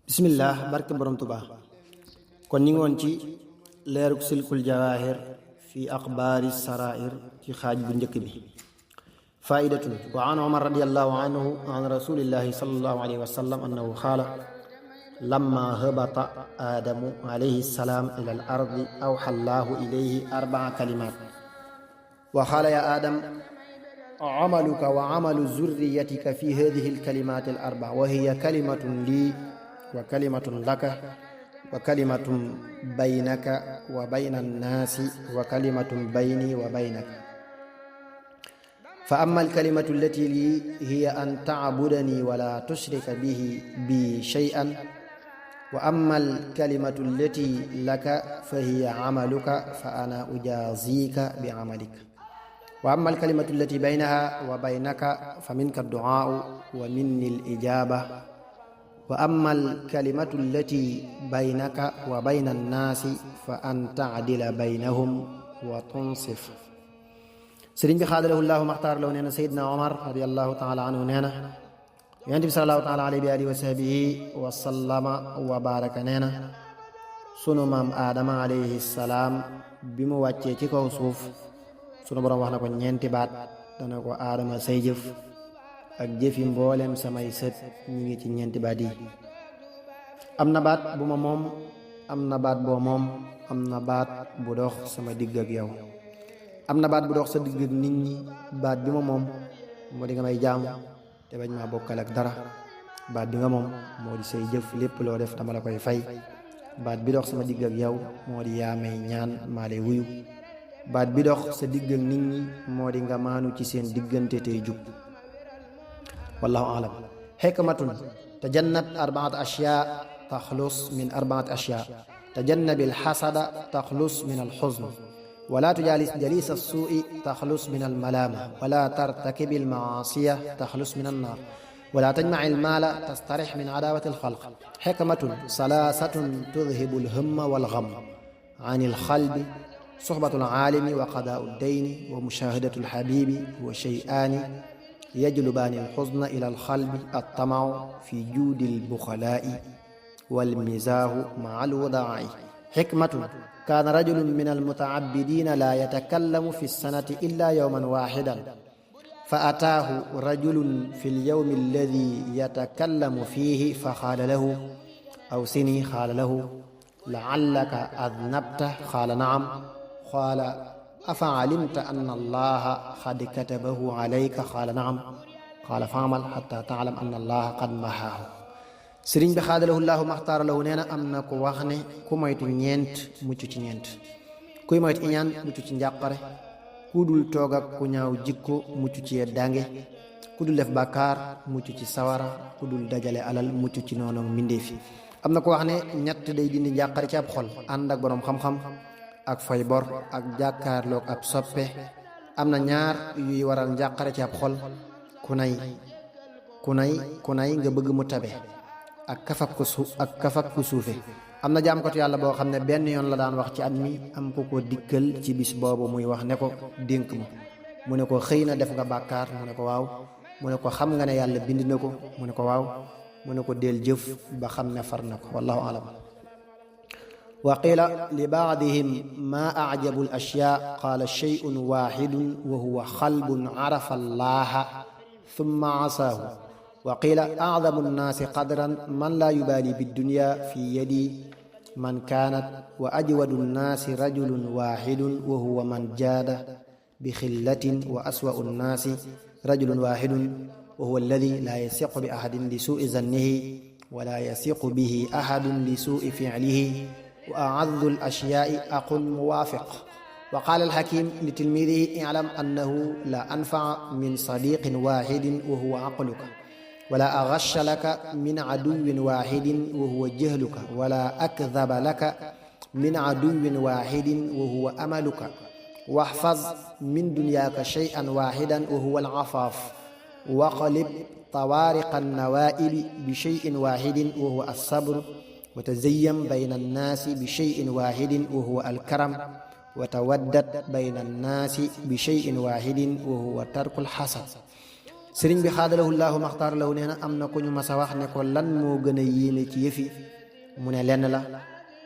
bismillah barke borom Tuubaa kon ñi ngi woon ci leeruk silkul jawaahir fi axbaari sarair ci xaaj bu njëkk bi faidatun wa an umar radiallahu anhu an rasulillahi sallallahu alayhi wa sallam annahu qaala lamma habata aadamu alayhi salaam ila al ardi awxa allahu ilayhi arbaa kalimat wa qaala ya aadam amaluka wa amalu zurriyatika fi hadihi alkalimat al arbaa wa hiya kalimatun lii wa kalimatun laka wa kalimatun baynaka wa bayna annaasi wa kalimatun bayni wa baynaka fa amma alkalimatu allati lii hiya an taabudani wala tushrika bi shay'an wa amma alkalimatu allati laka fa hiya amaluka fa ana ujaazika bi amalika wa amma alkalimatu allati baynaha wa baynaka fa minka addu'aa'u wa minni al-ijaaba wa amma alkalimatu allati baynaka wa bayna annaasi fa an taadila baynahum wa tunsif sëriñ bi xaadalahu llaahu maxtaar law nee na sayidna omar radiallahu taala anhu nee na yonent bi salallahu taala alayhi wa alihi wa sahbihi wa sallama wa baraka nee na sunu maam aadama alayhi salaam bi mu wàccee ci kaw suuf sunu boroom wax na ko ñeenti baat dana ko aadama say jëf ak jëfi mboolem samay sët ñi ngi ci ñeenti baat yi am na baat bu ma moom am na baat boo moom am na baat bu dox sama digg ak yow am na baat bu dox sa digg ak nit ñi baat bi ma moom moo di nga may jaamu te bañ maa bokkal ak dara baat bi nga moom moo di say jëf lépp loo def dama la koy fay baat bi dox sama digg ak yow moo di yaa may ñaan maa lay wuyu baat bi dox sa digg ak nit ñi moo di nga maanu ci seen diggante tey jub wallahu a'lam hikmatun tajannab arba'at ashyaa taxlus min arba'at ashyaa tajannab alxasada taxlus min alxuzn wala tujalis jalis alsuu'i taxlus min almalaama wala tartakib almaasiya taxlus min annaar wala tajmac almaala tastarix min adaawati alxalq hikmatun salaasatun tudhibu alhamma walgham an alxalbi suxbatu alaalimi wa qadaau addayni wa mushaahadatu alxabiibi wa shay'aani yajlubaani alxuzna ila alxalbi attamacu fi juudi albuxalaa'i walmizaahu maca alwadaa'i xikmatun kaana rajulun min almutacabbidiina laa yatakallamu fi lsanati illa yowman waaxidan fa ataahu rajulun fi lyowmi alladi yatakallamu fiihi fa qaala lahu awsini qaala lahu lacallaka adnabta qaala nacam qaala afa alimta anna allaha qad katabahu alayka qaala naam qaala faamal xata taalam anna allaha qad mahaahu sëriñ bi xaadalahu llaahu maxtaara lahu nee na am na ku wax ne ku moytu ñeent mucc ci ñeent kuy moytu iñaan mucc ci njàqare ku dul toog ak ku ñaaw jikko mucc ci yeddaange ku dul def bàkkaar mucc ci sawara ku dul dajale alal mucc ci noonu mbindeef yi am na ku wax ne ñett day dindi njàqare ci ab xol ànd ak boroom xam-xam ak fay bor ak jàkkaarloog ab soppe am na ñaar yuy waral njàqare ci ab xol ku nay nga bëgg mu tabe ak kafak ku suufe am na jaamkatu yàlla boo xam ne benn yoon la daan wax ci at mi am ku ko dikkal ci bis boobu muy wax ne ko dénk ma mu ne ko xëy na def nga bàkkaar mu ne ko waaw mu ne ko xam nga ne yàlla bind na ko mu ne ko waaw mu ne ko del jëf ba xam ne far na ko wallahu alam wa qila li baadihim ma ajabu al ashyaa qaala shay'un waaxidun wa huwa xalbun arafa allaha thumma asaahu wa qila acdamu nnaasi qadran man laa yubaali biddunya fi yadi man kaanat wa ajwadu nnaasi rajulun waaxidun wa huwa man jaada bi xillatin wa aswa'u nnaasi rajulun waaxidun wa huwa alladi laa yasiqu bi ahadin li suu'i zannihi wa laa yasiqu bihi ahadun li suu'i ficlihi wa a'addu al-ashyaa'i aqul muwaafiq wa qaala al-hakiim li tilmiidihi i'lam annahu laa anfa'a min sadiiqin waahidin wa huwa aqluka wa laa aghashsha laka min aduwwin waahidin wa huwa jahluka wa laa akdhaba laka min aduwwin waahidin wa huwa amaluka wahfaz min dunyaaka shay'an waahidan wa huwa al-'afaaf waqlib tawaariqa an-nawaa'ibi bi shay'in waahidin wa huwa as-sabr وتزين بين الناس بشيء واحد وهو الكرم وتودد بين الناس بشيء واحد وهو ترك الحسد sëriñ bi xaadalahu llaahu maxtaar lahu nee na am na ku ñu mas a wax ne ko lan moo gën a yéeme ci yëfi mu ne lenn la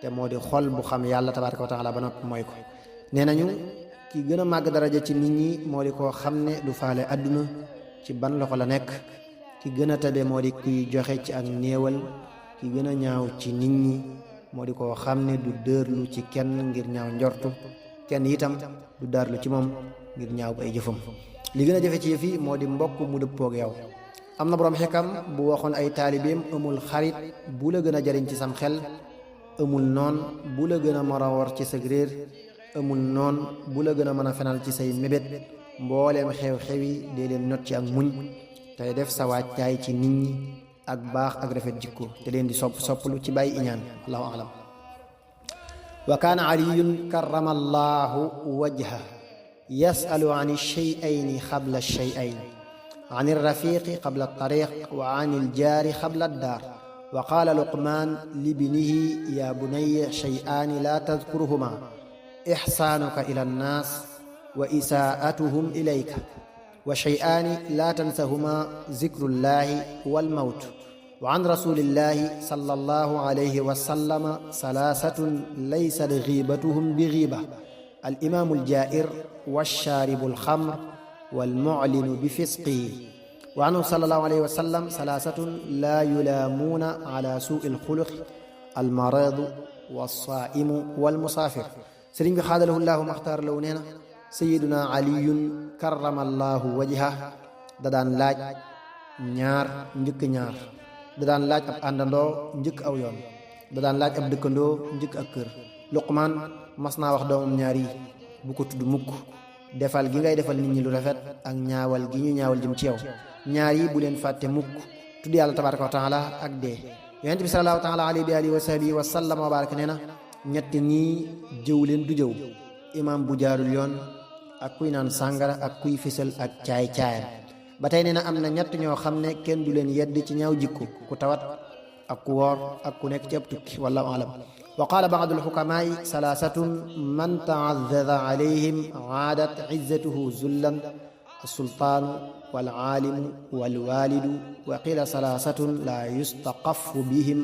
te moo di xol bu xam yàlla tabaaraka wa taala ba noppi mooy ko. nee nañu ki gën a màgg daraja ci nit ñi moo di koo xam ne du faale àdduna ci ban loxo la nekk. ki gën a tabe moo di kuy joxe ci ak néewal. ki gën a ñaaw ci nit ñi moo di koo xam ne du dërlu ci kenn ngir ñaaw njortu kenn itam du darlu ci moom ngir ñaaw ba ay jëfam. li gën a jafe ci yëf yi moo di mbokk mu dëppoog yow. am na boroom xikam bu waxoon ay taalibeem amul xarit bu la gën a jariñ ci sam xel, amul noon bu la gën a mën a war ci sa réer, amul noon bu la gën a mën a fenal ci say mébét. mbooleem xew-xew yi dee leen not ci ak muñ tey def sa wàccaay ci nit ñi ak baax ak rafet jikko te leen di sopplu ci bàyyi iñaan. allahu alam. wa kaana aliyun karrama allahu wajha yasalu an shay'ayni qabla shay'ayn an irrafiqi qabla tariq wa an iljaari qabla daar. wa qaala luqmaan libnihi ya bunayya shay'aani la tadkuruhuma ixsaanuka ila annaas wa isaa'atuhum ilayka wa shay'aani la tansahuma zikrullahi walmawt. wa an rasulillahi sallallahu alayhi wa sallam salaasatun laysa ghiibatuhum bi ghiiba al-imaamu al-jaa'ir wash-shaaribu al-khamr wal-mu'linu bi fisqihi. wa anhu sallallahu alayhi wa sallam salaasatun laa yulaamuuna ala suu'i al-xuluqi al-mariidu was-saa'imu wal-musaafir. sëriñ bi xaadalahu llaahu maxtaar law nee na sayiduna aliyun karramallahu wajha da daan laaj ñaar njëkk ñaar, da daan laaj ab àndandoo njëkk aw yoon, da daan laaj ab dëkkandoo njëkk ak kër. Luqmaan mas naa wax doomam ñaar yi bu ko tudd mukk, defal gi ngay defal nit ñi lu rafet ak ñaawal gi ñu ñaawal jëm ci yow. ñaar yi bu leen fàtte mukk, tudd yàlla tabaraka wa taala ak dee. yonent bi sallallahu taala alayhi wa alihi wa sahbihi wa sallam wa baraka nee na ñett ñii jëw leen du jëw imaam bu jaarul yoon ak kuy naan sàngara ak kuy fësal ak caay-caayam. ba tey nee na am na ñett ñoo xam ne kenn du leen yedd ci ñaaw jikko, ku tawat ak ku woor ak ku nekk ci ab tukki. wallahu alam. wa qaala ba'du al-hukamaa'i salaasatun man ta'azzara alayhim aadat izzatuhu zullan as-sultaanu wal-aalimu wal-waalidu. wa qiila salaasatun laa yustaqaffu bihim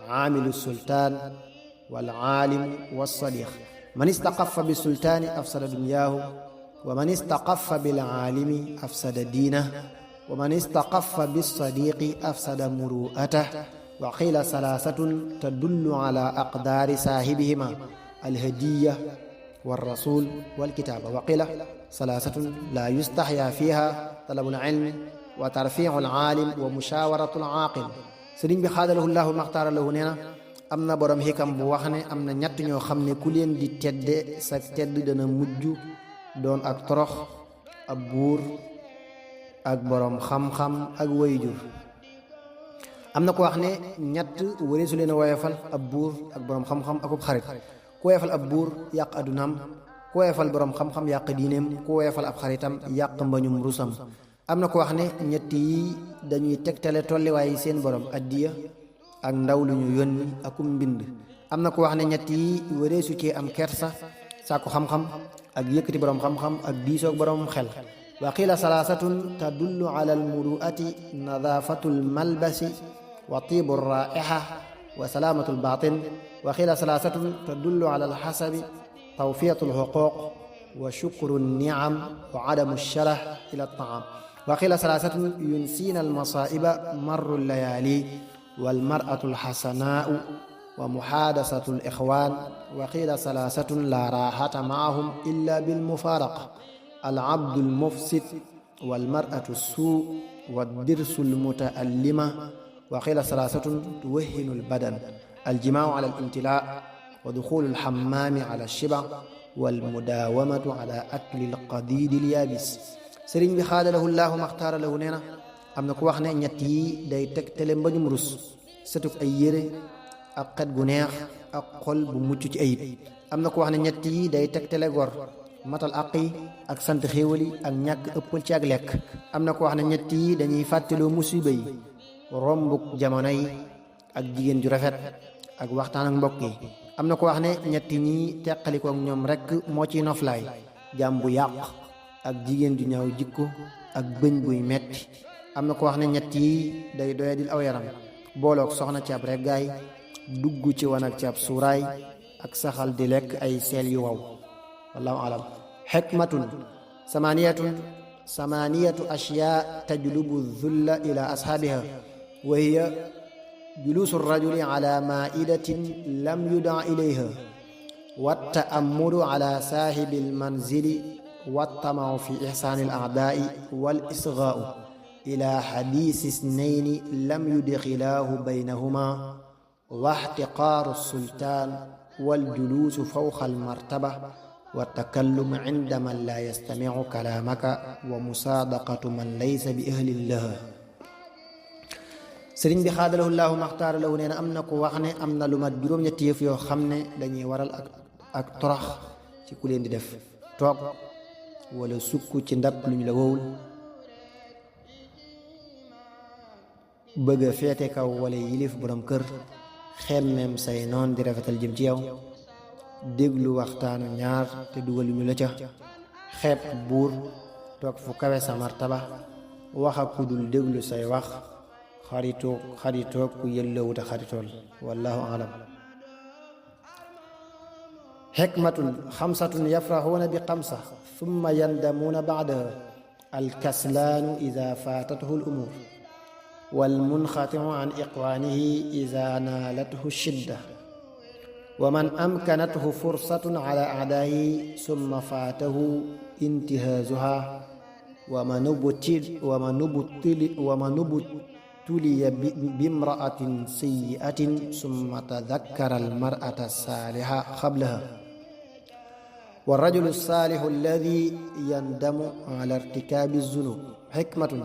aamilu sultaan wal-aalimu was-sadiq. man istaqaffa bi-sultaani afsada dunyaahu wa man istaqaffa bil-aalimi afsada diinahu wa man istaqaffa bis-sadiiqi afsada muru'atahu. wa qiila salaasatun tadullu ala aqdaari saahibihimaa al-hadiyya war-rasuul wal-kitaaba. wa qiila salaasatun laa yustaxyaa fiihaa talabul ilmi wa tarfiicul aalim wa mushaawaratul aaqil. sëriñ bi xaadalahu llaahu maxtaara lahu nee na am na borom xikam bu wax ne am na ñett ñoo xam ne ku leen di tedde sa tedd dana mujj doon ak torox, ab buur ak borom xam-xam ak wayjur. am na ko wax ne ñett wëreesu leen a woyofal ab buur ak borom xam-xam akub xarit. ku woyofal ab buur yàq addunaam, ku woyofal borom xam-xam yàq diineem, ku woyofal ab xaritam yàq mbañum rusam. am na ko wax ne ñett yi dañuy tegtale tolliwaay seen borom addiya ak ndaw lu ñu yónni akum mbind. am na ko wax ne ñett yi wëreesu cee am kersa, sàkku xam-xam ak yëkkati borom xam-xam ak diisoog borom xel. wa qiila salaasatun tadullu ala almuru'ati nadaafatu almalbasi wa tiibu raiha wa salaamatu albaatin. wa qiila salaasatun tadullu ala alxasabi tawfiyatu alxuquuq wa shukru alniam wa adamu alsharah ila altaam. wa qiila salaasatun yunsiina almasaa'iba marru allayaali walmar'atu alxasanaa'u wa muhaadasatu alixwaan. wa qiila salaasatun laa raaxata maahum illa bilmufaaraqa alabdu almufsid walmar'atu assuu waddirsu almutaallima. wa qiila salaasatun tuwahhinu albadan aljimaau ala alimtilaa wa duxulu alxammaami ala alshiba walmudaawamatu ala akli alqadiidi alyaabis. sëriñ bi xaadalahu llaahu maxtaara lahu nee na am na ku wax ne ñett yi day tegtale mbañum rus, setug ay yére ak xet gu neex ak xol bu mucc ci ayib. am na ku wax ne ñett yi day tegtale gor, matal àq yi ak sant xéewal yi ak ñàkk ëppal ci ak lekk. am na ku wax ne ñett yi dañuy fàttaloo musiba yi, rombuk jamono yi ak jigéen ju rafet ak waxtaan ak mbokk yi. am na ko wax ne ñett ñi teqalikook ñoom rekk moo ciy noflaay, jaam bu yàq ak jigéen ju ñaaw jikko ak bëñ buy metti. am na ko wax ne ñett yi day doyadil aw yaram, booloog soxna ci ab reggaay, dugg ci wanag ci ab suuraay, ak saxal di lekk ay seel yu waw. wallahu alam. xikmatun samaniyatu ashyaa tajlubu dhulla ila ashaabiha wa hiya juluusu rajuli ala maidatin lam yuda ilayha wattaamulu ala saahibi almanzili wattamau fi ihsaani al-a'daai wal isgaau ila xadiisi isnayni lam yudxilaahu baynahuma wa ihtiqaaru sultaan wal juluusu fawqa al-martaba wa takallum inda man laa yastamicu kalaamaka wa musaadaqatu man laysa bi ahlin laha. sëriñ bi xaadalahu llaahu maxtaara lahu nee na am na ku wax ne am na lu mat juróom-ñetti yëf yoo xam ne dañuy waral ak torox ci ku leen di def. toog wala sukk ci ndab luñ la wowul, bëgg a feete kaw wala yilif borom kër, xemmeem say noon di rafetal jëm ci yow, déglu waxtaanu ñaar te dugaluñu la ca, xeeb buur, toog fu kawe sa martaba, wax ak ku dul déglu say wax, xaritoog ku yëllawuta xaritool. wallahu alam. xikmatun xamsatun yafraxuuna bi xamsa summa yandamuuna bacdaha: alkaslaanu ida faatathu l umuur walmunxatiu an iqwaanihi ida naalathu shidda wa man amkanathu fursatun ala acdaahi summa faatahu intihaazuha wa man ubtuliya bimra'atin sayyi'atin summa tadakkara almar'ata saaliha qablaha warrajulu saalihu alladi yandamu ala irtikaabi zunub. xikmatun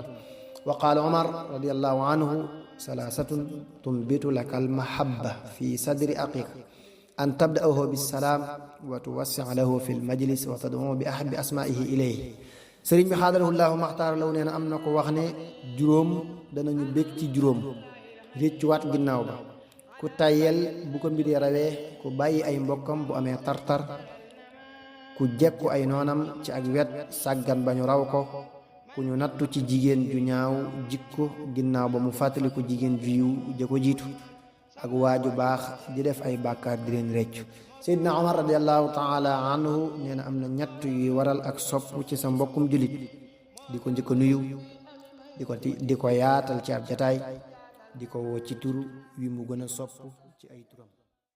wa qaala Umar radiyallahu anhu: salaasatun tunbitu laka almahabba fi sadri aqiika an tabda'ahu bissalaam wa tuwassia lahu fi lmajlis wa tad'uhu bi ahabbi asmaa'ihi ilayhi. sëriñ bi xaadalahu llaahu maxtaara lahu nee na am na ko wax ne juróom danañu bég ci juróom, réccuwaat ginnaaw ba: ku tayel bu ko mbir ya rawee, ku bàyyi ay mbokkam bu amee tartar, ku jekku ay noonam ci ak wet sàggan ba ñu raw ko, ku ñu nattu ci jigéen ju ñaaw jikko ginnaaw ba mu fàttaliku jigéen ju yiw ja ko jiitu, ak waaju baax di def ay bàkkaar di leen réccu. Seydina Omar radiallahu taala anhu nee na am na ñett yuy waral ak sopp ci sa mbokkum julit: di ko njëkk a nuyu, di ko yaatal ci ab jataay, di ko woo ci tur wi mu gën a sopp ci ay turam.